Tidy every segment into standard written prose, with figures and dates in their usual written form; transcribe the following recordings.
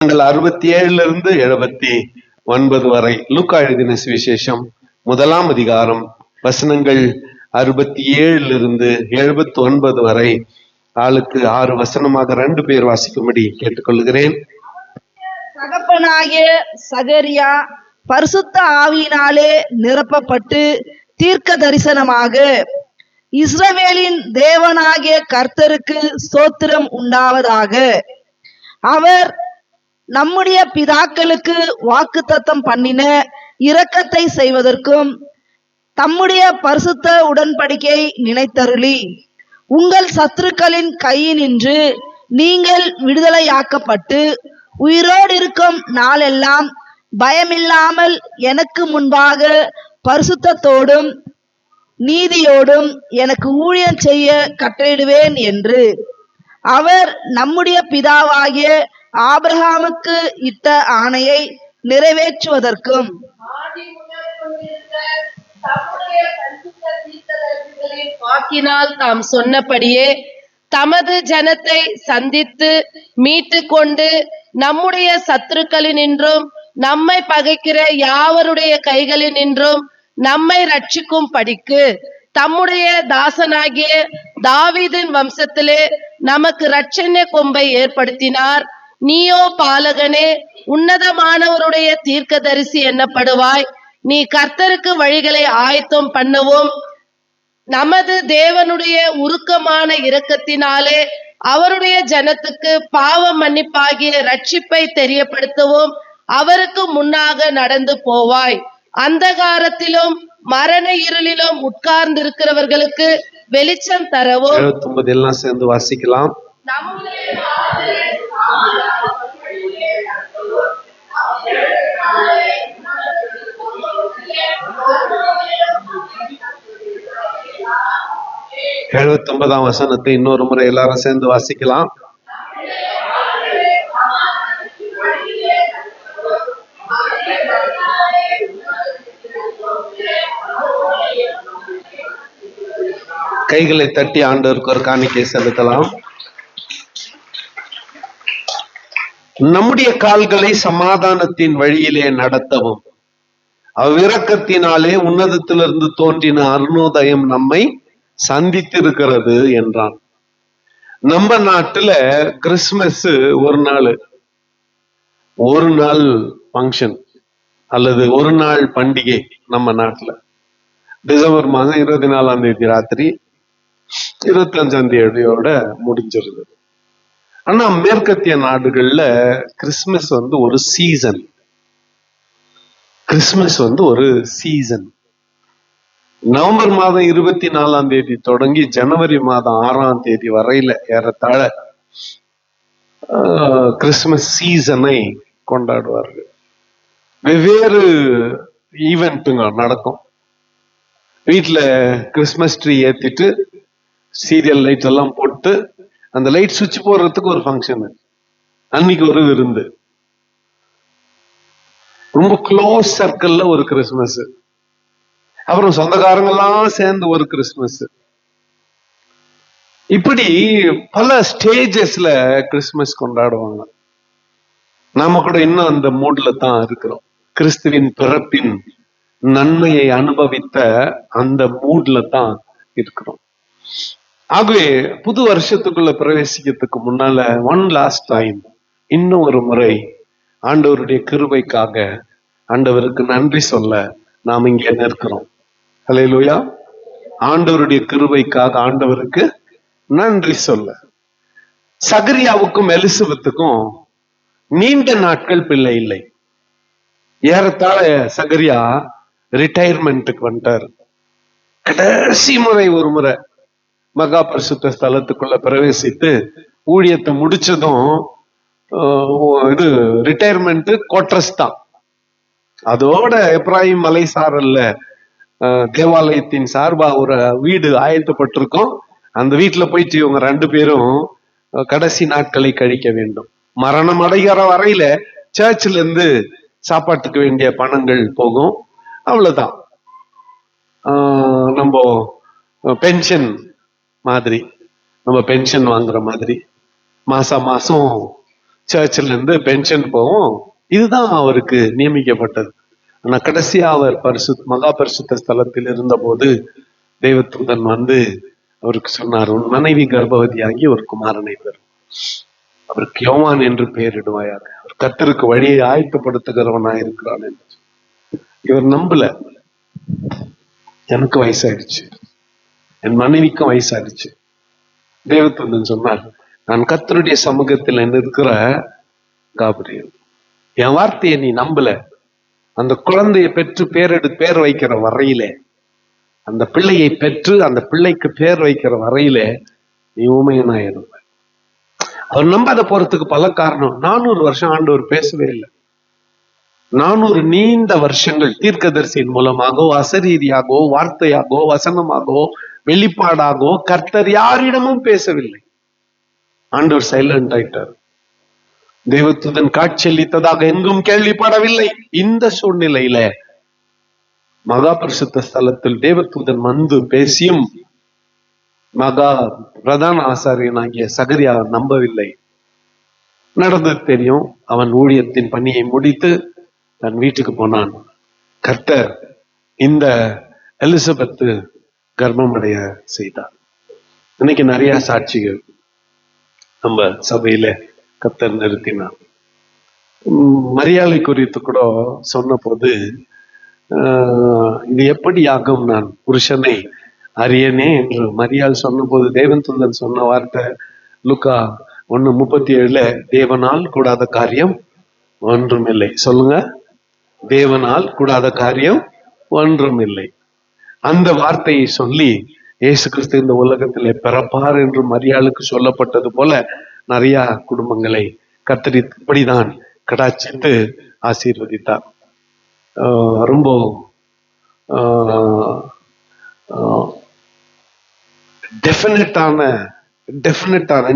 67 79 வரை லூக்கா எழுதின சுவிசேஷம் 1ஆம் அதிகாரம் வசனங்கள் 67 79 வரை ஆளுக்கு 6 வசனமாக 2 பேர் வாசிக்கும்படி கேட்டுக்கொள்கிறேன். தகப்பனாகிய சகரியா பரிசுத்த ஆவியினாலே நிரப்பப்பட்டு தீர்க்க தரிசனமாக, இஸ்ரவேலின் தேவனாகிய கர்த்தருக்கு ஸ்தோத்திரம் உண்டாவதாக, அவர் நம்முடைய பிதாக்களுக்கு வாக்குத்தத்தம் பண்ணின இரக்கத்தை செய்வதற்கும் தம்முடைய பரிசுத்த உடன்படிக்கை நினைத்தருளி உங்கள் சத்துருக்களின் கையினின்று நீங்கள் விடுதலையாக்கப்பட்டு உயிரோடு இருக்கும் நாளெல்லாம் பயமில்லாமல் எனக்கு முன்பாக பரிசுத்தத்தோடும் நீதியோடும் எனக்கு ஊழியம் செய்ய கட்டளையிடுவேன் என்று அவர் நம்முடைய பிதாவாகிய ஆபிரகாமுக்கு இட்ட ஆணையை நிறைவேற்றுவதற்கும் வாக்கினால் தாம் சொன்னபடியே தமது ஜனத்தை சந்தித்து மீட்டு கொண்டு நம்முடைய சத்துருக்களினின்றும் நம்மை பகைக்கிற யாவருடைய கைகளினின்றும் நம்மை ரட்சிக்கும் படிக்கு தம்முடைய தாசனாகிய தாவீதின் வம்சத்திலே நமக்கு இரட்சண்ய கொம்பை ஏற்படுத்தினார். நீயோ பாலகனே, உன்னதமானவருடைய தீர்க்கதரிசி என்னப்படுவாய். நீ கர்த்தருக்கு வழிகளை ஆயத்தம் பண்ணவும் நமது தேவனுடைய உருக்கமான இரக்கத்தினாலே அவருடைய ஜனத்துக்கு பாவ மன்னிப்பாகிய ரட்சிப்பை தெரியப்படுத்தவும் அவருக்கு முன்னாக நடந்து போவாய். அந்தகாரத்திலும் மரண இருளிலும் உட்கார்ந்திருக்கிறவர்களுக்கு வெளிச்சம் தரவும். 79 எல்லாம் சேர்ந்து வாசிக்கலாம். எழுபத்தொன்பதாம் வசனத்தை இன்னொரு முறை எல்லாரும் சேர்ந்து வாசிக்கலாம். கைகளை தட்டி ஆண்டவருக்கு ஒரு காணிக்கை செலுத்தலாம். நம்முடைய கால்களை சமாதானத்தின் வழியிலே நடத்தவும் அவ்விரக்கத்தினாலே உன்னதத்திலிருந்து தோன்றின அருணோதயம் நம்மை சந்தித்திருக்கிறது என்றான். நம்ம நாட்டுல கிறிஸ்துமஸ் ஒரு நாள் ஃபங்க்ஷன் அல்லது ஒரு நாள் பண்டிகை. நம்ம நாட்டுல டிசம்பர் மாதம் 24ஆம் தேதி ராத்திரி 25ஆம் தேதியோட முடிஞ்சிருது. ஆனா மேற்கத்திய நாடுகள்ல கிறிஸ்துமஸ் ஒரு சீசன். கிறிஸ்துமஸ் ஒரு சீசன். நவம்பர் மாதம் 24ஆம் தேதி தொடங்கி ஜனவரி மாதம் 6ஆம் தேதி வரையில ஏறத்தாழ கிறிஸ்துமஸ் சீசனை கொண்டாடுவார்கள். வெவ்வேறு ஈவெண்ட்டுங்க நடக்கும். வீட்டுல கிறிஸ்துமஸ் ட்ரீ ஏத்திட்டு சீரியல் லைட் எல்லாம் போட்டு அந்த லைட் சுவிட்ச் போடுறதுக்கு ஒரு ஃபங்க்ஷன், அன்னைக்கு ஒரு விருந்து, ரொம்ப க்ளோஸ் சர்க்கிள்ல ஒரு கிறிஸ்துமஸ், அப்புறம் சொந்தக்காரங்கெல்லாம் சேர்ந்து ஒரு கிறிஸ்துமஸ். இப்படி பல ஸ்டேஜஸ்ல கிறிஸ்துமஸ் கொண்டாடுவாங்க. நாம கூட இன்னும் அந்த மூட்ல தான் இருக்கிறோம். கிறிஸ்துவின் பிறப்பின் நன்மையை அனுபவித்த அந்த மூட்ல தான் இருக்கிறோம். ஆகவே புது வருஷத்துக்குள்ள பிரவேசிக்கிறதுக்கு முன்னால ஒன் லாஸ்ட் டைம் இன்னும் ஒரு முறை ஆண்டவருடைய கிருபைக்காக ஆண்டவருக்கு நன்றி சொல்ல நாம் இங்கே நிற்கிறோம். ஹல்லேலூயா. ஆண்டவருடைய கிருபைக்காக ஆண்டவருக்கு நன்றி சொல்ல. சகரியாவுக்கும் எலிசபெத்துக்கும் நீண்ட நாட்கள் பிள்ளை இல்லை. ஏறத்தாழ சகரியா ரிட்டையர்மெண்ட்டுக்கு வந்துட்டார். கடைசி முறை ஒரு முறை மகா பரிசுத்த ஸ்தலத்துக்குள்ள பிரவேசித்து ஊழியத்தை முடிச்சதும் ரிட்டையர்மெண்ட் கோட்ரஸ் தான். அதோட எப்ராஹிம் மலை சாரல்ல தேவாலயத்தின் சார்பா ஒரு வீடு ஆயத்தப்பட்டிருக்கும். அந்த வீட்டுல போயிட்டு இவங்க 2 பேரும் கடைசி நாட்களை கழிக்க வேண்டும். மரணம் அடைகிற வரையில சர்ச்சில் இருந்து சாப்பாட்டுக்கு வேண்டிய பணங்கள் போகும். அவ்வளவுதான். நம்ம பென்ஷன் மாதிரி, நம்ம பென்ஷன் வாங்குற மாதிரி மாசம் சர்ச்சில் இருந்து பென்ஷன் போகும். இதுதான் அவருக்கு நியமிக்கப்பட்டது. ஆனா கடைசியா அவர் மகா பரிசுத்த ஸ்தலத்தில் இருந்த போது தேவதூதன் வந்து அவருக்கு சொன்னார், உன் மனைவி கர்ப்பவதியாகி ஒரு குமாரனை பெறும், அவருக்கு யோவான் என்று பெயரிடுவாயாக, அவர் கர்த்தருக்கு வழியை ஆயத்தப்படுத்துகிறவனாய் இருக்கிறான் என்று. இவர் நம்பல. எனக்கு வயசாயிடுச்சு, என் மனைவிக்கும் வயசாயிடுச்சு. தேவதூதன் சொன்னார், நான் கர்த்தருடைய சமூகத்தில் இருக்கிற காபிரியல், என் வார்த்தையை நீ நம்பல. அந்த குழந்தையை பெற்று பேர் வைக்கிற வரையிலே, அந்த பிள்ளையை பெற்று அந்த பிள்ளைக்கு பேர் வைக்கிற வரையிலே நீ ஊமையனாயிருப்ப. அவர் நம்பாத போறதுக்கு பல காரணம். 400 வருஷம் ஆண்டவர் பேசவே இல்லை. 400 நீண்ட வருஷங்கள் தீர்க்கதரிசியின் மூலமாகவோ அசரீதியாகவோ வார்த்தையாகவோ வசனமாகவோ வெளிப்பாடாகவோ கர்த்தர் யாரிடமும் பேசவில்லை. ஆண்டவர் சைலண்ட் ஆயிட்டார். தேவதூதன் காட்சியளித்ததாக எங்கும் கேள்விப்படவில்லை. இந்த சூழ்நிலையில மகா பரிசுத்த ஸ்தலத்தில் தேவதூதன் வந்து பேசியும் மகா பிரதான ஆசாரியனாகிய சகரியா நம்பவில்லை. நடந்தது தெரியும். அவன் ஊழியத்தின் பணியை முடித்து தன் வீட்டுக்கு போனான். கர்த்தர் இந்த எலிசபெத் கர்ப்பமடைய செய்தார். இன்னைக்கு நிறைய சாட்சிகள் நம்ம சபையில கர்த்தர் நிறுத்தினார். மரியாதை குறித்து கூட சொன்ன போது, இது எப்படி ஆகும், நான் புருஷனை அறியனே என்று மரியாள் சொன்ன போது தேவதூதன் சொன்ன வார்த்தை லூக்கா 1:37, தேவனால் கூடாத காரியம் ஒன்றுமில்லை. சொல்லுங்க, தேவனால் கூடாத காரியம் ஒன்றுமில்லை. அந்த வார்த்தையை சொல்லி இயேசு கிறிஸ்து இந்த உலகத்திலே பிறப்பார் என்று மரியாளுக்கு சொல்லப்பட்டது போல நிறைய குடும்பங்களை கர்த்தர் இப்படிதான் கடாட்சித்து ஆசீர்வதித்தார். ரொம்ப டெஃபினட்டான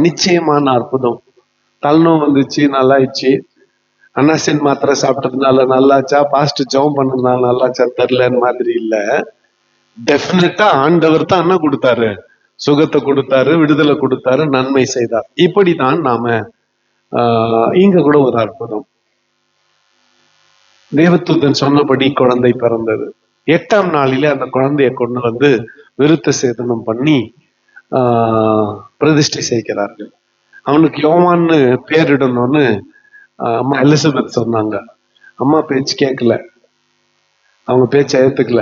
நிச்சயமான அற்புதம். தலனோ வந்துச்சு, நல்லாயிடுச்சு. அன்னாசின் மாத்திரை சாப்பிட்டதுனால நல்லாச்சா, பாஸ்ட் ஜெபம் பண்ணதுனால நல்லாச்சா தெரியலன்னு மாதிரி இல்ல. டெஃபினட்டா ஆண்டவர் தான் என்ன கொடுத்தாரு, சுகத்தை கொடுத்தாரு, விடுதலை கொடுத்தாரு, நன்மை செய்தார். இப்படித்தான் நாம இங்க கூட ஒரு அற்புதம். தேவதூதன் சொன்னபடி குழந்தை பிறந்தது. 8ஆம் நாளிலே அந்த குழந்தைய கொண்டு வந்து விருத்த சேதனம் பண்ணி பிரதிஷ்டை செய்கிறார்கள். அவனுக்கு யோவான்னு பேரிடணும்னு அம்மா எலிசபெத் சொன்னாங்க. அம்மா பேச்சு கேட்கல, அவங்க பேச்சை ஏத்துக்கல.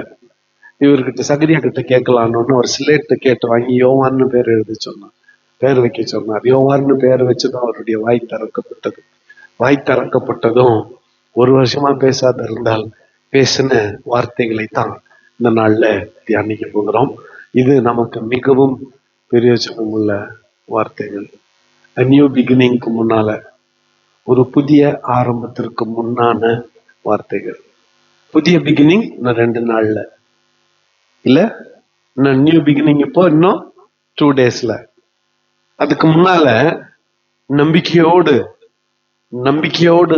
இவர்கிட்ட சகரியா கிட்ட கேட்கலான்னு ஒரு ஸ்லேட்டு கேட்டு வாங்கி யோவான்னு பேர் எழுதி சொன்னார், பேர் வைக்க சொன்னார். யோவான்னு பேர் வச்சுதான் அவருடைய வாய் திறக்கப்பட்டது. வாய் திறக்கப்பட்டதும் 1 வருஷமா பேசாத இருந்தால் பேசின வார்த்தைகளை தான் இந்த நாள்ல தியானிக்க போகிறோம். இது நமக்கு மிகவும் பிரயோஜனம் உள்ள வார்த்தைகள். நியூ பிகினிங்க்கு முன்னால, ஒரு புதிய ஆரம்பத்திற்கு முன்னான வார்த்தைகள். புதிய பிகினிங் இன்னும் 2 நாள்ல இல்ல, இன்னும் நியூ பிகினிங் இப்போ இன்னும் 2 டேஸ்ல. அதுக்கு முன்னால நம்பிக்கையோடு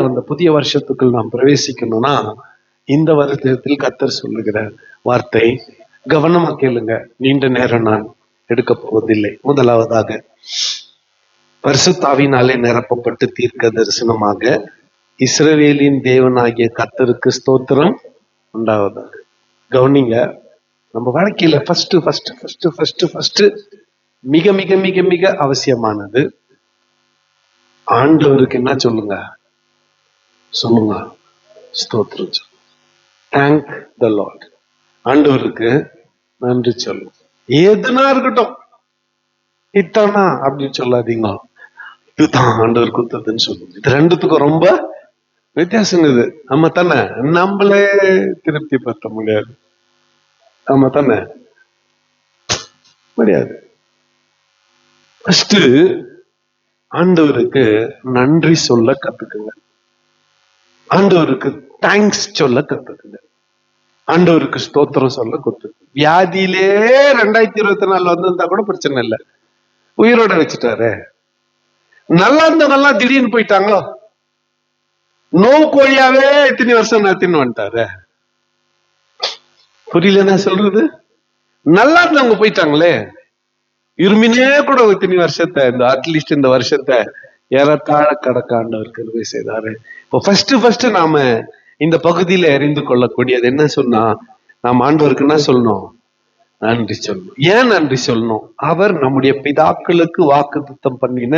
அந்த புதிய வருஷத்துக்குள் நாம் பிரவேசிக்கணும்னா இந்த வருடத்தில் கர்த்தர் சொல்லுகிற வார்த்தை கவனமா கேளுங்க. நீண்ட நேரம் நான் எடுக்க போவதில்லை. முதலாவதாக, பரிசுத்த ஆவியினாலே நிரப்பப்பட்டு தீர்க்க தரிசனமாக இஸ்ரவேலின் தேவனாகிய கர்த்தருக்கு ஸ்தோத்திரம் உண்டாவதாக. கவனிங்க, நம்ம வாழ்க்கையில ஃபர்ஸ்ட் மிக மிக மிக மிக அவசியமானது ஆண்டவருக்கு என்ன சொல்லுங்க, ஸ்தோத்திரம். Thank the Lord. ஆண்டவருக்கு நன்றி சொல்லுங்க. எதுனா இருக்கட்டும், இத்தானா அப்படின்னு சொல்லாதீங்க, இதுதான் ஆண்டவர் கொடுத்ததுன்னு சொல்லுங்க. இது ரெண்டுத்துக்கும் ரொம்ப வித்தியாசம். இது நம்ம தானே நம்மளே திருப்தி பற்ற முடியாது. நம்ம தானே முடியாது. ஃபர்ஸ்ட் ஆண்டவருக்கு நன்றி சொல்ல கத்துக்குங்க. ஆண்டவருக்கு தேங்க்ஸ் சொல்ல கத்துக்குங்க. ஆண்டவருக்கு ஸ்தோத்திரம் சொல்ல கத்துக்கு. வியாதியிலே 2024 வந்திருந்தா கூட பிரச்சனை இல்லை, உயிரோட வச்சுட்டாரு. நல்லா இருந்தவங்கெல்லாம் திடீர்னு போயிட்டாங்க. நோவு கோழியாவே இத்தனை வருஷம் நடத்தின்னு வந்துட்டாரு. புரியல நான் சொல்றது? நல்லா இருந்தவங்க போயிட்டாங்களே. இருமினே கூட இத்தனை வருஷத்தை, இந்த அட்லீஸ்ட் இந்த வருஷத்தை ஏறத்தாழ கடக்க ஆண்டவர் கிருபை செய்தாரு. இப்போ ஃபர்ஸ்ட் நாம இந்த பகுதியில அறிந்து கொள்ளக்கூடியது என்ன சொன்னா, நாம் ஆண்டவருக்கு என்ன சொல்லணும்? நன்றி சொல்லணும். ஏன் நன்றி சொல்லணும்? அவர் நம்முடைய பிதாக்களுக்கு வாக்குத்தத்தம் பண்ணின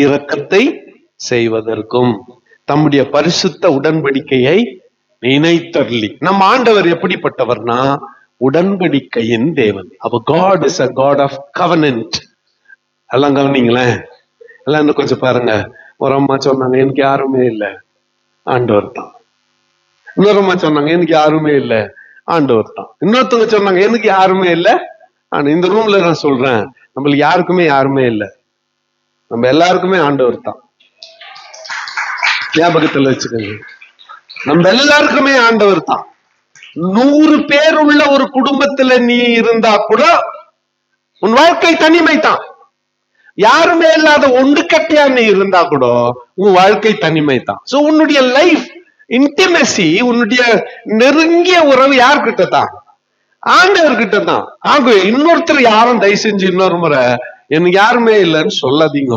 இரக்கத்தை செய்வதற்கும் தம்முடைய பரிசுத்த உடன்படிக்கையை நினைத்தருளி. நம்ம ஆண்டவர் எப்படிப்பட்டவர்னா உடன்படிக்கையின் தேவன். அப்ப God is a God of covenant. எல்லாம் கவனிங்களேன், எல்லாம் இன்னும் கொஞ்சம் பாருங்க. ஒரு அம்மா சொன்னாங்க எனக்கு யாருமே இல்லை, ஆண்டவர் தான். இன்னொரு அம்மா சொன்னாங்க எனக்கு யாருமே இல்லை, ஆண்டவர் தான். இன்னொருத்தவங்க சொன்னாங்க எனக்கு யாருமே இல்லை. ஆனா இந்த ரூம்ல நான் சொல்றேன், நம்மளுக்கு யாருக்குமே யாருமே இல்லை, நம்ம எல்லாருக்குமே ஆண்டவர் தான். ஞாபகத்துல வச்சுக்கோங்க, நம்ம எல்லாருக்குமே ஆண்டவர் தான். 100 பேர் உள்ள ஒரு குடும்பத்துல நீ இருந்தா கூட உன் வாழ்க்கை தனிமை தான். யாருமே இல்லாத ஒன்று கட்டியா நீ இருந்தா கூட உன் வாழ்க்கை தனிமை தான். சோ உன்னுடைய லைஃப் இன்டிமெசி, உன்னுடைய நெருங்கிய உறவு யார்கிட்ட தான்? ஆண்டவர்கிட்ட தான். ஆகவே இன்னொருத்தர் யாரும் தயவு செஞ்சு இன்னொரு முறை எனக்கு யாருமே இல்லைன்னு சொல்லாதீங்க.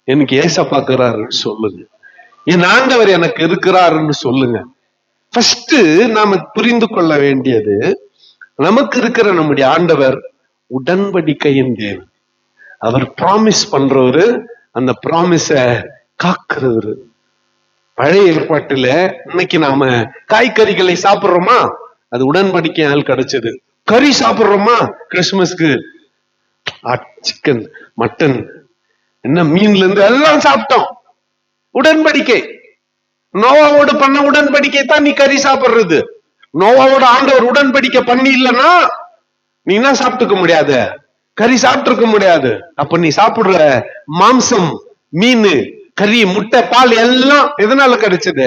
எனக்கு ஏசப்பா இருக்கிறாருன்னு சொல்லுங்க, என் ஆண்டவர் எனக்கு இருக்கிறாருன்னு சொல்லுங்க. ஃபர்ஸ்ட் நாம புரிந்து கொள்ள வேண்டியது, நமக்கு இருக்கிற நம்முடைய ஆண்டவர் உடன்படிக்கையின் தேவன். அவர் ப்ராமிஸ் பண்றவரு, அந்த ப்ராமிஸ காக்குறவரு. பழைய ஏற்பாட்டுல இன்னைக்கு நாம காய்கறிகளை சாப்பிடுறோமா, அது உடன்படிக்கையால் கிடைச்சது. கறி சாப்பிடுறோமா, கிறிஸ்துமஸ்க்கு சிக்கன் மட்டன் என்ன மீன்ல இருந்து எல்லாம் சாப்பிட்டோம், உடன்படிக்கை. நோவாவோடு பண்ண உடன்படிக்கை தான் நீ கறி சாப்பிடுறது. நோவாவோட ஆண்டவர் உடன்படிக்கை பண்ணி இல்லைன்னா நீ என்ன சாப்பிட்டுக்க முடியாது, கறி சாப்பிட்டுருக்க முடியாது. அப்ப நீ சாப்பிடுற மாம்சம், மீன், கறி, முட்டை, பால் எல்லாம் எதனால கிடைச்சது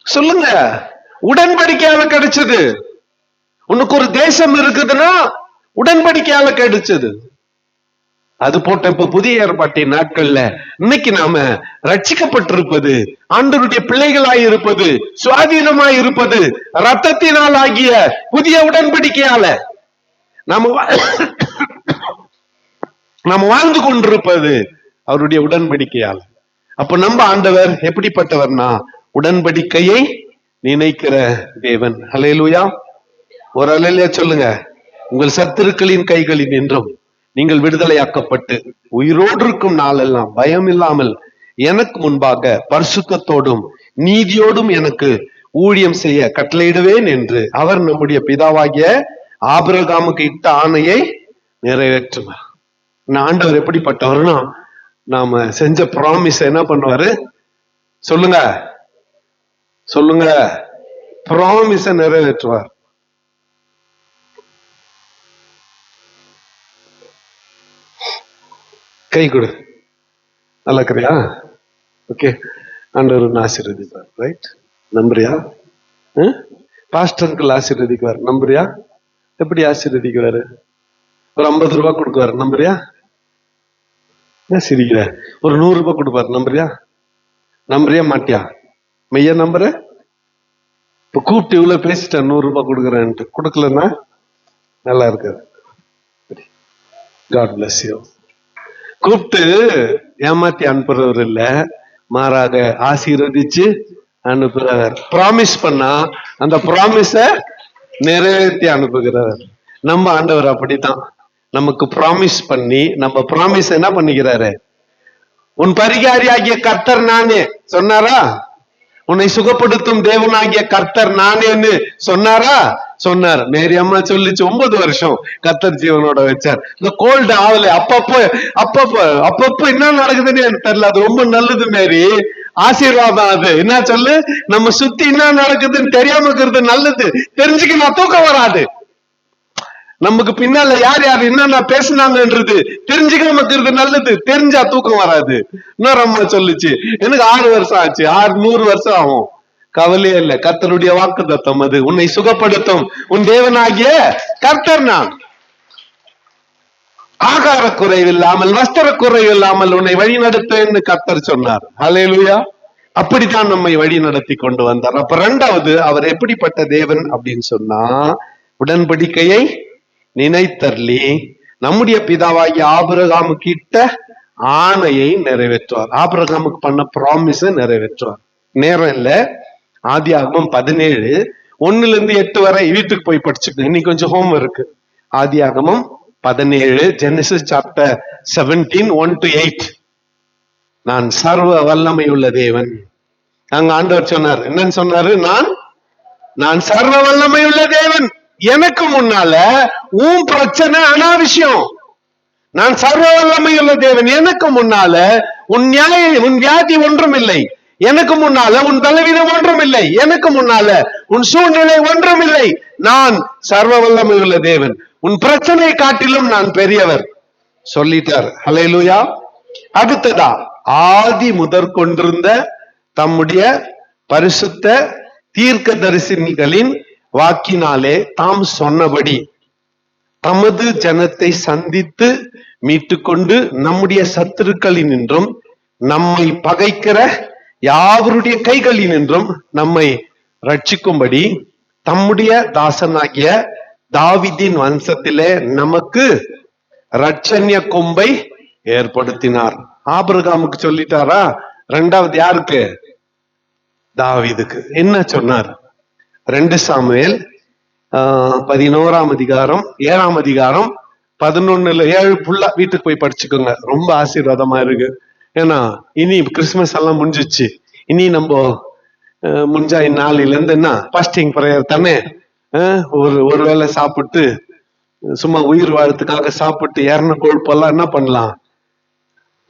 சொல்லுங்க? உடன்படிக்கையால கிடைச்சது. உனக்கு ஒரு தேசம் இருக்குதுன்னா உடன்படிக்கையால கிடைச்சது. அது போட்ட இப்ப புதிய ஏற்பாட்டின் நாட்கள்ல இன்னைக்கு நாம ரட்சிக்கப்பட்டிருப்பது, ஆண்டவருடைய பிள்ளைகளாய் இருப்பது, சுவாதீனமாய் இருப்பது ரத்தத்தினால் ஆகிய புதிய உடன்படிக்கையால நாம வாழ்ந்து கொண்டிருப்பது அவருடைய உடன்படிக்கையால். அப்ப நம்ம ஆண்டவர் எப்படிப்பட்டவர்னா உடன்படிக்கையை நினைக்கிற தேவன். ஹல்லேலூயா. ஒரு அல்லேலூயா சொல்லுங்க. உங்கள் சத்துருக்களின் கைகளில் நின்றும் நீங்கள் விடுதலையாக்கப்பட்டு உயிரோடு இருக்கும் நாளெல்லாம் பயம் இல்லாமல் எனக்கு முன்பாக பரிசுத்தத்தோடும் நீதியோடும் எனக்கு ஊழியம் செய்ய கட்டளையிடுவேன் என்று அவர் நம்முடைய பிதாவாகிய ஆபிரகாமுக்கு இட்ட ஆணையை நிறைவேற்றுவார். ஆண்டவர் எப்படிப்பட்டவர்னா நாம செஞ்ச ப்ராமிஸ் என்ன பண்ணுவாரு சொல்லுங்க, சொல்லுங்க, ப்ராமிஸ நிறைவேற்றுவார். கை கொடு, நல்லா இருக்கிறியா? ஓகே, ஆண்டவர் ஆசீர்வதிப்பார். ரைட், நம்புறியா? பாஸ்டருக்கு ஆசீர்வதிக்குவார், நம்புறியா? எப்படி ஆசீர்வதிக்குவாரு? ஒரு 50 ரூபாய் கொடுக்குவாரு, நம்புறியா? என்ன சிரிக்கிற? ஒரு 100 ரூபாய் கொடுப்பாரு, நம்புறியா? நம்புறியா மாட்டியா? மெய்யா நம்புற? இப்ப கூப்பிட்டு இவ்வளவு பேசிட்டேன் 100 ரூபாய் கொடுக்குறேன்ட்டு, கொடுக்கலன்னா நல்லா இருக்காது. God bless you. கூப்பிட்டு ஏமாத்தி அனுப்புறவர் இல்ல, மாறாக ஆசீர்வதிச்சு அனுப்புறவர். ப்ராமிஸ் பண்ணா அந்த ப்ராமிஸ நிறைவேற்றி அனுப்புகிறவர். நம்ம ஆண்டவர் அப்படித்தான், நமக்கு ப்ராமிஸ் பண்ணி நம்ம ப்ராமிஸ் என்ன பண்ணிக்கிறாரு? உன் பரிகாரியாகிய கர்த்தர் நானே சொன்னாரா? உன்னை சுகப்படுத்தும் தேவனாகிய கர்த்தர் நானேன்னு சொன்னாரா? சொன்னார். மேரி அம்மா சொல்லிச்சு 9 வருஷம் கர்த்தர் ஜீவனோட வச்சார். இந்த கோல்டு ஆகல, அப்பப்போ என்ன நடக்குதுன்னு எனக்கு தெரியல. அது ரொம்ப நல்லது மேரி, ஆசீர்வாதம். அது என்ன சொல்லு, நம்ம சுத்தி என்ன நடக்குதுன்னு தெரியாம இருக்கிறது நல்லது. தெரிஞ்சுக்க நான் தூக்கம் வராது. நமக்கு பின்னால யார் யார் என்னென்ன பேசினாங்கன்றது தெரிஞ்சுக்காம இருக்கிறது நல்லது. தெரிஞ்சா தூக்கம் வராது. இன்னொரு அம்மா சொல்லுச்சு, எனக்கு 6 வருஷம் ஆச்சு, 100 வருஷம் ஆகும், கவலையே இல்லை, கர்த்தருடைய வாக்குத்தத்தம் அது. உன்னை சுகப்படுத்தும் உன் தேவனாகிய கர்த்தர் நான். ஆகார குறைவில்லாமல் வஸ்திர குறைவில்லாமல் உன்னை வழி நடத்துவேன்னு கர்த்தர் சொன்னார். ஹல்லேலூயா. அப்படித்தான் நம்மை வழி நடத்தி கொண்டு வந்தார். அப்ப 2வது, அவர் எப்படிப்பட்ட தேவன் அப்படின்னு சொன்னா உடன்படிக்கையை நினைத்தர்லி நம்முடைய பிதாவாகிய ஆபிரகாமுக்கு இட்ட ஆணையை நிறைவேற்றுவார். ஆபிரகாமுக்கு பண்ண ப்ராமிஸ நிறைவேற்றுவார். நேரம் இல்ல, ஆதியாகமம் 17:1-8 வரை வீட்டுக்கு போய் படிச்சுக்கணும். இன்னைக்கு கொஞ்சம் ஹோம் இருக்கு. ஆதியாகமம் 17, ஜெனசிஸ் சாப்டர் 17, 1-8. நான் சர்வ வல்லமை உள்ள தேவன். அங்க ஆண்டவர் சொன்னார், என்னன்னு சொன்னாரு? நான் சர்வ வல்லமை உள்ள தேவன். எனக்கு முன்னால உன் பிரச்சனை அனாவசியம். நான் சர்வ வல்லமை உள்ள தேவன். எனக்கு முன்னால உன் வியாதி ஒன்றும் இல்லை. எனக்கு முன்னால உன் பலவீனம் ஒன்றும் இல்லை. எனக்கு முன்னால உன் சூழ்நிலை ஒன்றும் இல்லை. நான் சர்வ வல்லமை உள்ள தேவன். உன் பிரச்சனை காட்டிலும் நான் பெரியவர் சொல்லிட்டார். ஹல்லேலூயா. அடுத்ததா, ஆதி முதற் கொண்டிருந்த தம்முடைய பரிசுத்த தீர்க்க தரிசனிகளின் வாக்கினாலே தாம் சொன்னபடி தமது ஜனத்தை சந்தித்து மீட்டுக்கொண்டு நம்முடைய சத்துருக்களினின்றும் நம்மை பகைக்கிற யாவருடைய கைகளினின்றும் நம்மை ரட்சிக்கும்படி தம்முடைய தாசனாகிய தாவீதின் வம்சத்திலே நமக்கு ரட்சண்ய கொம்பை ஏற்படுத்தினார். ஆபிரகாமுக்கு சொல்லிட்டாரா? இரண்டாவது யாருக்கு? தாவீதுக்கு. என்ன சொன்னார்? 2 சாமுவேல் 11ஆம் அதிகாரம் 7ஆம் அதிகாரம் 11-7 ஃபுல்லா வீட்டுக்கு போய் படிச்சுக்கோங்க. ரொம்ப ஆசீர்வாதமா இருக்கு. ஏன்னா இனி கிறிஸ்துமஸ் எல்லாம் முடிஞ்சிச்சு. இனி நம்ம முடிஞ்சா நாளையில இருந்து என்ன பாஸ்டிங் பிரேயர் தானே. ஒரு வேளை சாப்பிட்டு சும்மா உயிர் வாழ்த்துக்காக சாப்பிட்டு இறன கொழுப்பெல்லாம் என்ன பண்ணலாம்?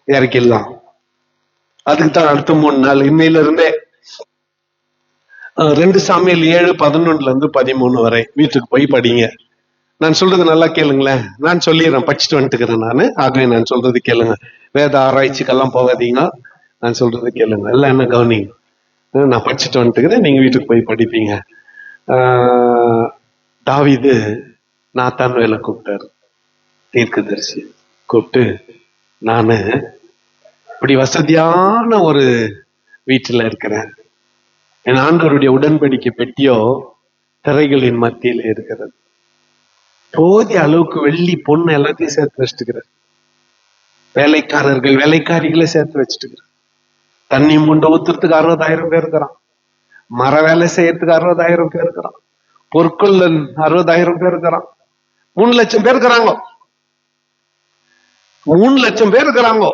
இறக்கிடலாம். அதுக்கு தான் அடுத்த 3 நாள் இன்னையில இருந்தே 2 சாமுவேல் 7:11-13 வரை வீட்டுக்கு போய் படிங்க. நான் சொல்றது நல்லா கேளுங்களேன். நான் சொல்லிடுறேன், படிச்சுட்டு வந்துட்டுக்கிறேன் நானு. ஆகவே நான் சொல்றது கேளுங்க. வேத ஆராய்ச்சிக்கெல்லாம் போகாதீங்க. நான் சொல்றது கேளுங்க. எல்லாம் என்ன கவனிங்க. நான் படிச்சுட்டு வந்துட்டுக்கிறேன், நீங்க வீட்டுக்கு போய் படிப்பீங்க. தாவீது நாத்தான் வேலை கூப்பிட்டாரு, தீர்க்கதரிசி கூப்பிட்டு, நானு இப்படி வசதியான ஒரு வீட்டுல இருக்கிறேன். என் ஆண்டவருடைய உடன்படிக்கை பெட்டியோ திரைகளின் மத்தியில இருக்கிறது. போதிய அளவுக்கு வெள்ளி பொண்ணு எல்லாத்தையும் சேர்த்து வச்சுட்டுக்கிறேன். வேலைக்காரர்கள் வேலைக்காரிகளை சேர்த்து வச்சுட்டுக்கிறேன். தண்ணி முண்டை ஊத்துறதுக்கு 60,000 பேர் இருக்கிறான். மர வேலை செய்யறதுக்கு 60,000 பேர் இருக்கிறான். பொற்கொள் 60,000 பேர் இருக்கிறான். 3 லட்சம் பேர் இருக்கிறாங்க. 3 லட்சம் பேர் இருக்கிறாங்க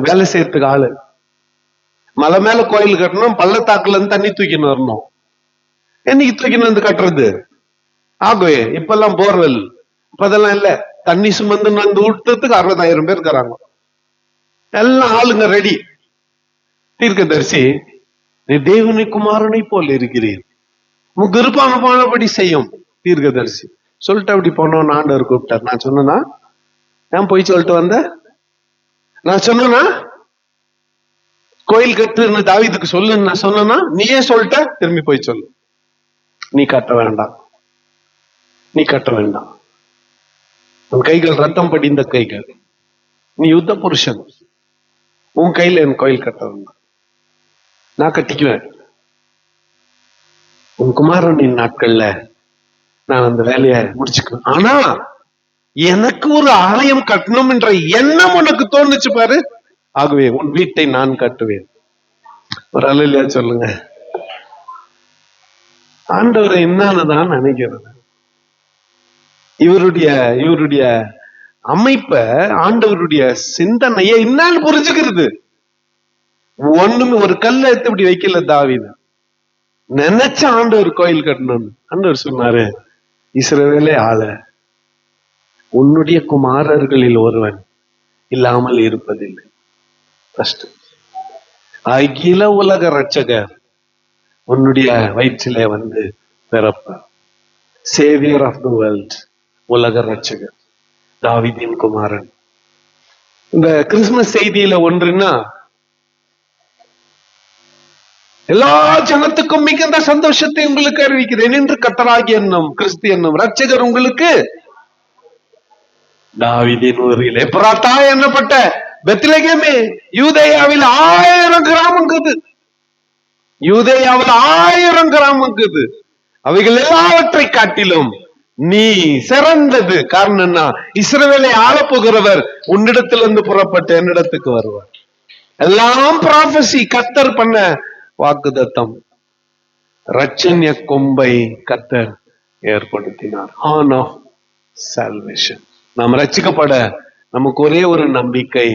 வேலை செய்யறதுக்கு ஆளு. மலை மேல கோயில் கட்டணும், பள்ளத்தாக்குல இருந்து தண்ணி தூக்கின்னு வரணும். என்னைக்கு தூக்கின்னு வந்து கட்டுறது? ஆகவே இப்பெல்லாம் போர்வெல், இப்பதெல்லாம் இல்ல. தண்ணி சுமந்து வந்து ஊட்டத்துக்கு 60,000 பேர் இருக்கிறாங்க. எல்லாம் ஆளுங்க ரெடி. தீர்க்கதரிசி, நீ தேவனை குமாரனை போல் இருக்கிறீர், உங்க விருப்பமானபடி செய்யும். தீர்க்கதரிசி சொல்லிட்டு அப்படி போனோம். ஆண்டவர் கூப்பிட்டார். நான் சொன்னா ஏன் போய் சொல்லிட்டு வந்த? நான் சொன்னா கோயில் கட்டுன்னு தாவீதுக்கு சொல்லுன்னு நான் சொன்னா, நீயே சொல்லிட்ட, திரும்பி போய் சொல்லு. நீ கட்ட வேண்டாம், நீ கட்ட வேண்டாம். உன் கைகள் ரத்தம் படிந்த கைகள், நீ யுத்த புருஷன், உன் கையில என் கோயில் கட்ட வேண்டாம், நான் கட்டிக்குவேன். உன் குமாரனின் நாட்கள்ல நான் அந்த வேலையை முடிச்சுக்குவேன். ஆனா எனக்கு ஒரு ஆலயம் கட்டணும் என்ற எண்ணம் உனக்கு தோணுச்சு பாரு, ஆகவே உன் வீட்டை நான் கட்டுவேன். ஒரு அல்லேலூயா சொல்லுங்க. ஆண்டவரை என்னன்னுதான் நினைக்கிறது. இவருடைய அமைப்ப, ஆண்டவருடைய சிந்தனையை என்னன்னு புரிஞ்சுக்கிறது. ஒண்ணுமே ஒரு கல்ல எடுத்து இப்படி வைக்கல தாவீது. நினைச்ச ஆண்டவர் கோயில் கட்டணும். ஆண்டவர் சொன்னாரு, இஸ்ரவேலே ஆள உன்னுடைய குமாரர்களில் ஒருவன் இல்லாமல் இருப்பதில்லை. அகில உலக ரட்சகர் உன்னுடைய வயிற்றிலே வந்து பிறப்பார். சேவியர் ஆஃப் தி வேர்ல்ட், உலக ரட்சகர், தாவீதின் குமாரன். இந்த கிறிஸ்துமஸ் செய்தியில ஒன்றுன்னா, எல்லா ஜனத்துக்கும் மிகுந்த சந்தோஷத்தை உங்களுக்கு அறிவிக்கிறேன் என்று கர்த்தராகிய என்னும் கிறிஸ்து என்னும் ரட்சகர் உங்களுக்கு தாவீதின் ஊரில் எப்ராத்தா என்னப்பட்ட பெத்லகேமே, யூதேயாவில் 1000 கிராமங்குது. யூதேயாவில் 1000 கிராமங்குது. அவைகள் எல்லாவற்றை காட்டிலும் நீ சிறந்தது. காரணம் என்ன? இஸ்ரவேலை ஆளப்போகிறவர் உன்னிடத்திலிருந்து புறப்பட்டு என்னிடத்துக்கு வருவார். எல்லாம் ப்ராபசி, கர்த்தர் பண்ண வாக்குத்தத்தம். ரட்சண்ய கொம்பை கர்த்தர் ஏற்படுத்தினார். Horn of salvation. நாம் ரட்சிக்கப்பட நமக்கு ஒரே ஒரு நம்பிக்கை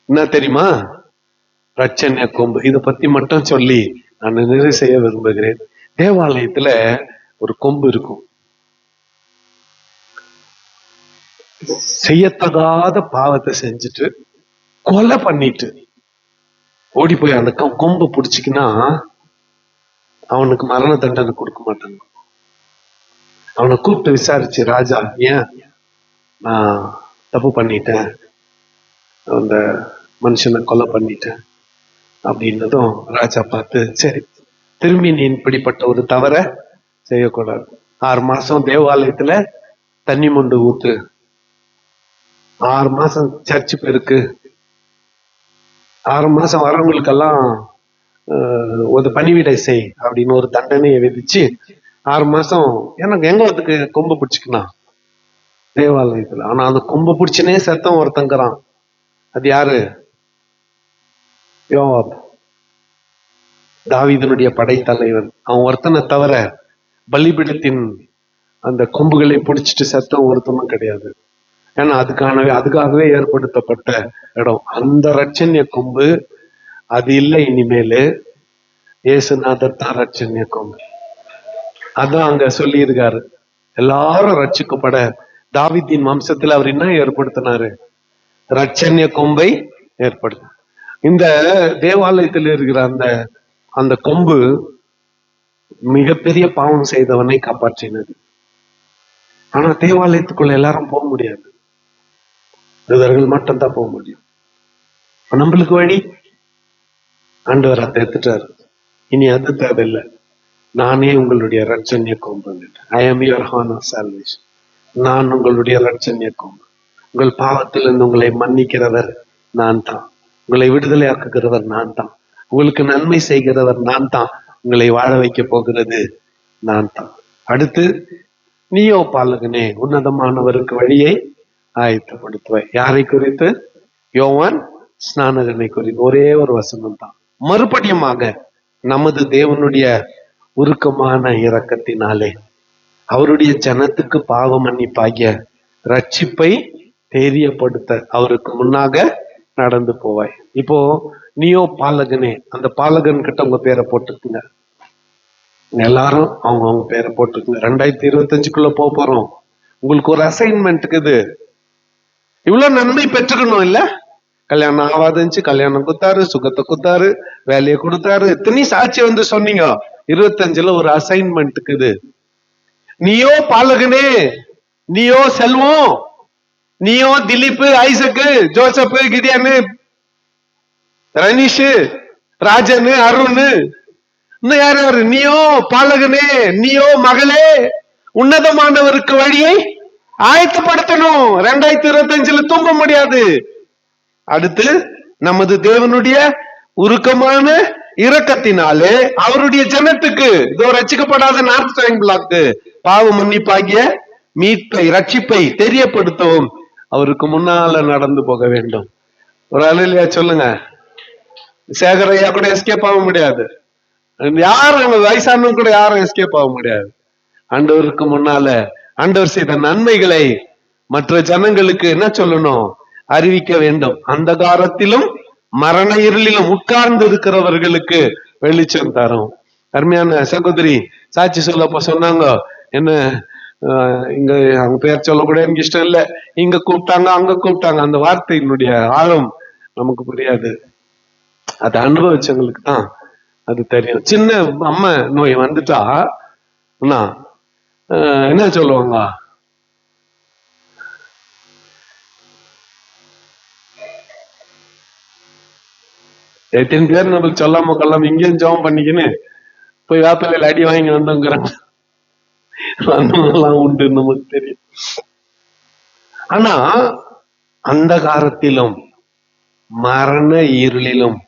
என்ன தெரியுமா? ரட்சண்ய கொம்பு. இதை பத்தி மட்டும் சொல்லி நான் நிறைவு செய்ய விரும்புகிறேன். தேவாலயத்துல ஒரு கொம்பு இருக்கும். செய்யத்தகாத பாவத்தை செஞ்சுட்டு கொலை பண்ணிட்டு ஓடி போய் அந்த கொம்பை பிடிச்சிக்கினா அவனுக்கு மரண தண்டனை கொடுக்க மாட்டாங்க. அவனை கூப்பிட்டு விசாரிச்சு, ராஜா ஏன் நான் தப்பு பண்ணிட்டேன், அந்த மனுஷனை கொலை பண்ணிட்டேன் அப்படின்னதும் ராஜா பார்த்து, சரி திரும்பி நீ இப்படிப்பட்ட ஒரு தவற செய்யக்கூடாது. 6 மாசம் தேவாலயத்துல தண்ணி மொண்டு ஊத்து, 6 மாசம் சர்ச்சு பெருக்கு, 6 மாசம் வரவங்களுக்கெல்லாம் ஒரு பணிவிடை செய் அப்படின்னு ஒரு தண்டனையை விதிச்சு 6 மாசம் எனக்கு எங்க அதுக்கு கொம்பு பிடிச்சிக்கணும் தேவாலயத்துல. ஆனா அந்த கொம்பு பிடிச்சுனே செத்தம் ஒருத்தங்கிறான். அது யாரு? யோவாப், தாவீதனுடைய படைத்தலைவன். அவன் ஒருத்தனை தவிர பலிபீடத்தின் அந்த கொம்புகளை பிடிச்சிட்டு செத்தம் ஒருத்தனும் கிடையாது. ஏன்னா அதுக்காகவே ஏற்படுத்தப்பட்ட இடம் அந்த ரட்சண்ய கொம்பு. அது இல்லை இனிமேலு. இயேசுநாதர் தான் ரட்சண்ய கொம்பு. அதான் அங்க சொல்லி இருக்காரு, எல்லாரும் ரட்சிக்கப்பட தாவீதின் வம்சத்துல அவர் என்ன ஏற்படுத்தினாரு? ரட்சண்ய கொம்பை ஏற்படுத்த. இந்த தேவாலயத்தில் இருக்கிற அந்த கொம்பு மிகப்பெரிய பாவம் செய்தவனை காப்பாற்றினது. ஆனா தேவாலயத்துக்குள்ள எல்லாரும் போக முடியாது, யூதர்கள் மட்டும்தான் போக முடியும். நம்மளுக்கு வழி ஆண்டவர் அதை எடுத்துட்டாரு. இனி அது தேவையில்லை. நானே உங்களுடைய ரட்சண்ய கொம்பு. ஐ am your horn of salvation. நான் உங்களுடைய ரட்சண்ய கொம்பு. உங்கள் பாவத்திலிருந்து உங்களை மன்னிக்கிறவர் நான் தான். உங்களை விடுதலை ஆக்குகிறவர் நான் தான். உங்களுக்கு நன்மை செய்கிறவர் நான் தான். உங்களை வாழ வைக்க போகிறது நான் தான். அடுத்து, நீயோ பாலகனே உன்னதமானவருக்கு வழியை ஆயத்தப்படுத்துவாய். யாரை குறித்து? யோவான் ஸ்நானகனை குறித்து. ஒரே ஒரு வசனம் தான். மறுபடியுமாக நமது தேவனுடைய உருக்கமான இரக்கத்தினாலே அவருடைய ஜனத்துக்கு பாவ மன்னிப்பாகிய ரட்சிப்பை தெரியப்படுத்த அவருக்கு முன்னாக நடந்து போவாய். இப்போ நீயோ பாலகனே, அந்த பாலகன் கிட்ட உங்க பேரை போட்டுக்குங்க. எல்லாரும் அவங்க பேரை போட்டுக்குங்க. 2025 போறோம். உங்களுக்கு ஒரு அசைன்மெண்ட் இருக்குது. இவ்வளவு நன்மை பெற்றுக்கணும் இல்ல? கல்யாணம் ஆவாதுச்சு, கல்யாணம் கொடுத்தாரு, சுகத்தை கொடுத்தாரு, வேலையை கொடுத்தாரு, எத்தனை சாட்சி வந்து சொன்னீங்க. 25 ஒரு அசைன்மெண்ட் இருக்குது. நீயோ பாலகனே, நீயோ செல்வம், நீயோ திலீப், ஐசக்கு, ஜோசப், கிதியானு, ரனீஷ், ராஜன், அருண், இன்னும் யாரு? நீயோ பாலகனே, நீயோ மகளே உன்னதமானவருக்கு வழியை ஆயத்தப்படுத்தணும். 2025 தூங்க முடியாது. அடுத்து, நமது தேவனுடைய உருக்கமான இரக்கத்தினாலே அவருடைய ஜனத்துக்கு, இதோ ரட்சிக்கப்படாத நார்த் ட்ரையாங்கிள் பாவ மன்னிப்பாகிய மீட்பை, ரட்சிப்பை தெரியப்படுத்தவும் அவருக்கு முன்னால நடந்து போக வேண்டும். ஒரு அல்லேலூயா சொல்லுங்க. சேகரையா கூட எஸ்கேப் ஆக முடியாது. யாரும் வயசானவங்க கூட யாரும் எஸ்கேப் ஆக முடியாது. ஆண்டவருக்கு முன்னால ஆண்டவர் செய்த நன்மைகளை மற்ற ஜனங்களுக்கு என்ன சொல்லணும்? அறிவிக்க வேண்டும். அந்தகாரத்திலும் மரண இருளிலும் உட்கார்ந்து இருக்கிறவர்களுக்கு வெளிச்சம் தரும். அருமையான சகோதரி சாட்சி சொல்லப்ப சொன்னாங்க, என்ன இங்க அவங்க பேர் சொல்லக்கூட எனக்கு இஷ்டம் இல்லை, இங்க கூப்பிட்டாங்க அங்க கூப்பிட்டாங்க. அந்த வார்த்தையினுடைய ஆழம் நமக்கு புரியாது. அதை அனுபவிச்சவங்களுக்கு தான் அது தெரியும். சின்ன அம்மா நோய் வந்துட்டா என்ன சொல்லுவாங்க? எத்தனை பேர் நம்மளுக்கு சொல்லாம கொள்ளாம இங்கேயும் ஜெபம் பண்ணிக்கின்னு போய் வேப்பிலையில அடி வாங்கி வந்தோங்கிறாங்க. உண்டு, நமக்கு தெரியும். ஆனா அந்த காலத்திலும் மரண இருளிலும்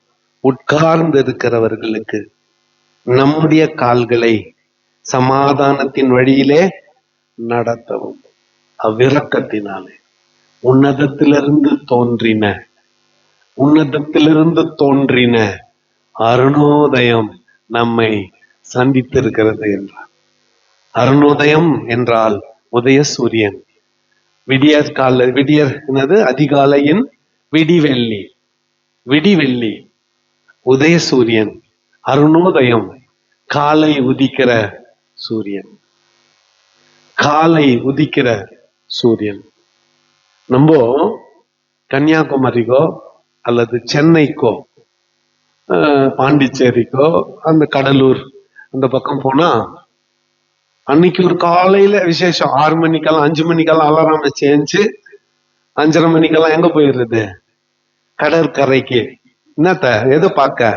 உட்கார்ந்து இருக்கிறவர்களுக்கு நம்முடைய கால்களை சமாதானத்தின் வழியிலே நடத்தவும். அவ்விரக்கத்தினாலே உன்னதத்திலிருந்து தோன்றின அருணோதயம் நம்மை சந்தித்திருக்கிறது என்றார். அருணோதயம் என்றால் உதய சூரியன். அதிகாலையின் விடிவெள்ளி உதய சூரியன். அருணோதயம் காலை உதிக்கிற சூரியன். நம்ம கன்னியாகுமரிக்கோ அல்லது சென்னைக்கோ பாண்டிச்சேரிக்கோ அந்த கடலூர் அந்த பக்கம் போனா அன்னைக்கு ஒரு காலையில விசேஷம். 6 மணிக்கெல்லாம் 5 மணிக்கெல்லாம் அலாரம் வச்சு 5:30 மணிக்கெல்லாம் எங்க போயிடுறது? கடற்கரைக்கு. என்னத்த எதை பார்க்க?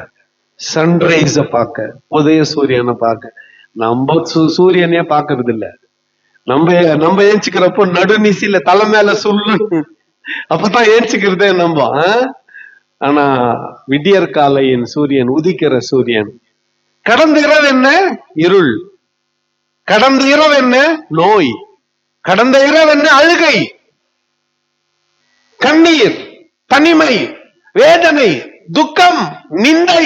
சன்ரைஸ பார்க்க, உதய சூரியனை பார்க்க. நம்ம சூரியனையே பார்க்கறது இல்ல. நம்ம ஏஞ்சிக்கிறப்போ நடுநிசில தலை மேல சொல்லு, அப்பதான் ஏஞ்சிக்கிறதே நம்ம. ஆனா விடியற் காலையின் சூரியன், உதிக்கிற சூரியன். கடந்த இரவு என்ன? இருள். கடந்த இரவு என்ன? நோய். கடந்த இரவு என்ன? அழுகை, கண்ணீர், தனிமை, வேதனை, துக்கம், நிந்தை,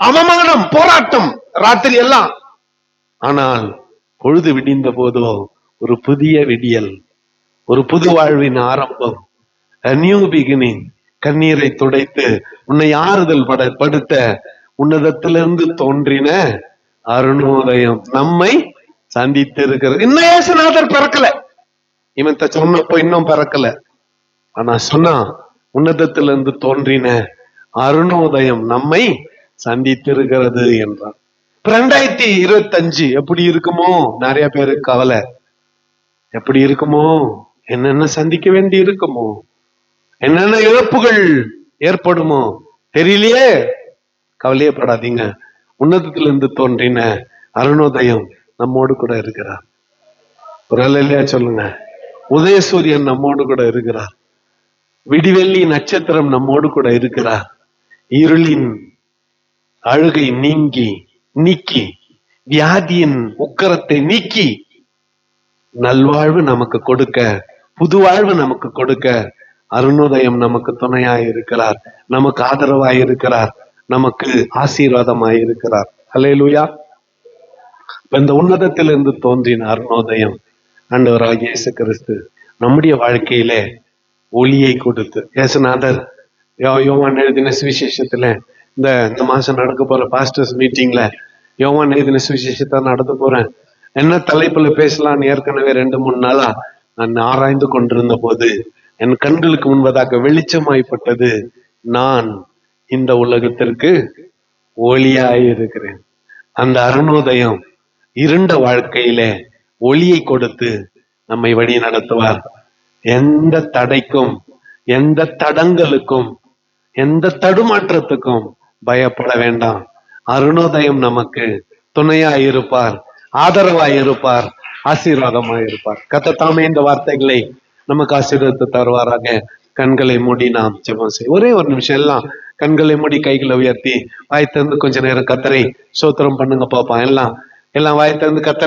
அவமானம், போராட்டம், ராத்திரி எல்லாம். ஆனால் பொழுது விடிந்த போதோ ஒரு புதிய விடியல், ஒரு புது வாழ்வின் ஆரம்பம், a new beginning. கண்ணீரை துடைத்து உன்னை ஆறுதல் படுத்த உன்னதத்திலிருந்து தோன்றின அருணோதயம் நம்மை சந்தித்து இருக்கிறது. இன்னும் இயேசுநாதர் பிறக்கல. இவன் சொன்னப்போ இன்னும் பிறக்கல. ஆனா சொன்னா உன்னதத்திலிருந்து தோன்றின அருணோதயம் நம்மை சந்தித்திருக்கிறது என்றார். 2025 எப்படி இருக்குமோ? நிறைய பேருக்கு கவலை. எப்படி இருக்குமோ? என்னென்ன சந்திக்க வேண்டி இருக்குமோ? என்னென்ன இழப்புகள் ஏற்படுமோ தெரியலையே. கவலையப்படாதீங்க. உன்னதத்திலிருந்து தோன்றின அருணோதயம் நம்மோடு கூட இருக்கிறார். ஒரு இல்லையா சொல்லுங்க. உதயசூரியன் நம்மோடு கூட இருக்கிறார். விடிவெள்ளி நட்சத்திரம் நம்மோடு கூட இருக்கிறார். இருளின் அழுகை நீக்கி வியாதியின் உக்கரத்தை நீக்கி நல்வாழ்வு நமக்கு கொடுக்க, புது வாழ்வு நமக்கு கொடுக்க அருணோதயம் நமக்கு துணையாய் இருக்கிறார், நமக்கு ஆதரவாய் இருக்கிறார், நமக்கு ஆசீர்வாதமாய் இருக்கிறார். அல்லேலூயா. இந்த உன்னதத்திலிருந்து தோன்றின அருணோதயம் ஆண்டவராகிய இயேசு கிறிஸ்து நம்முடைய வாழ்க்கையிலே ஒளியை கொடுத்து, இயேசுநாதர் யோவான் எழுதின சுவிசேஷத்துல இந்த மாசம் நடக்க போற பாஸ்டர்ஸ் மீட்டிங்ல யோவான் எழுதின சுவிசேஷத்தை நடத்த போறேன். என்ன தலைப்புல பேசலாம்னு ஏற்கனவே 2-3 நாளா நான் ஆராய்ந்து கொண்டிருந்த போது என் கண்களுக்கு முன்பதாக வெளிச்சமாய்ப்பட்டது, நான் இந்த உலகத்திற்கு ஒளியாய் இருக்கிறேன். அந்த அருணோதயம் இருண்ட வாழ்க்கையிலே ஒளியை கொடுத்து நம்மை வழி நடத்துவார். எந்த தடைக்கும், எந்த தடங்களுக்கும், எந்த தடுமாற்றத்துக்கும் பயப்பட வேண்டாம். அருணோதயம் நமக்கு துணையாய் இருப்பார், ஆதரவாய் இருப்பார், ஆசீர்வாதமாய் இருப்பார். கர்த்தர் இந்த வார்த்தைகளை நமக்கு ஆசீர்வாதத்தை தருவாராக. கண்களை மூடி நாம் ஜெபம் செய்ய. ஒரே ஒரு நிமிஷம் எல்லாம் கண்களை மூடி கைகளை உயர்த்தி வாய் திறந்து கொஞ்ச நேரம் கர்த்தரை ஸ்தோத்திரம் பண்ணுங்க பாப்பா. எல்லாம் வாய் திறந்து கர்த்தரை